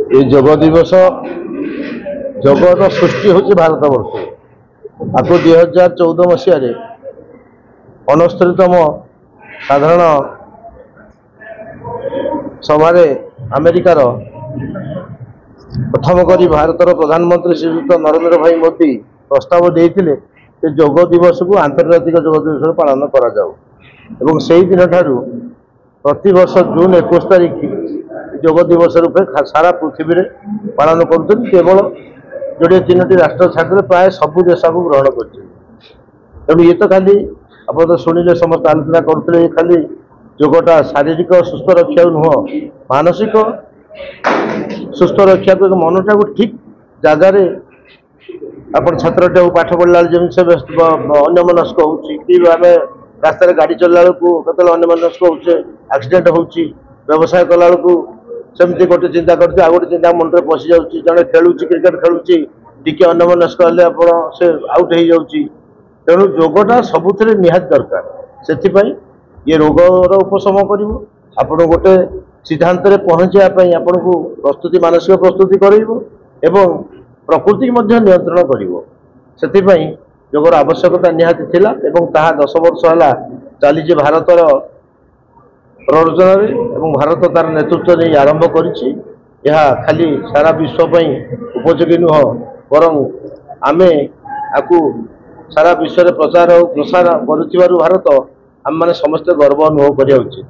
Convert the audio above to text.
ये जोग दिवस जगत सृष्टि हूँ भारत वर्ष आपको 2014 मसीह 69तम साधारण सभारे अमेरिकार प्रथम करी भारतर प्रधानमंत्री श्रीयुक्त नरेंद्र भाई मोदी प्रस्ताव देते जोग दिवस को आंतर्जातिक जोग दिवस पालन करा एवं से दिन ठारू प्रति वर्ष जून 21 तारीख जोग दिवस रूपे सारा पृथ्वी में पालन कर केवल जोड़े 3टी राष्ट्र छाड़ प्राय सबू देश को ग्रहण कर ये तो खाली आप तो शुणिले समस्त आलोचना करते खाली जोगटा शारीरिक सुस्थ रक्षा नुह मानसिक सुस्थ रक्षा को मनटा को ठीक जगार आप छात्रटे पाठ पढ़ला जमी से अन्यमनस्क होमें रास्त गाड़ी चलला बेलू अन्यमनस्क होचे एक्सीडेंट हो व्यवसाय कला सेमती गोटे चिंता करते आ गए चिंता मन में पशि जाऊँगी जड़े खेलुँ क्रिकेट खेलुँ टी अन्यमनस्क हेल्ले से आउट हो जाऊँगी तेणु जोगटा सबुथ निहाती दरकार से ये रोगर उपशम कर आपण गोटे सिद्धांत पहुँचापी आपन को प्रस्तुति मानसिक प्रस्तुति कर प्रकृति नियंत्रण कर जोगर आवश्यकता निहाती थिला एवं ताहा 10 वर्ष है चली भारतर प्रयोजन भारत तार नेतृत्व नहीं आरंभ करिछि खाली सारा विश्व उपयोगी नुह बरं आमे आपको सारा विश्व में प्रचार और प्रसार कर भारत आम मैंने समस्त गर्व अनुभव करिया उचित।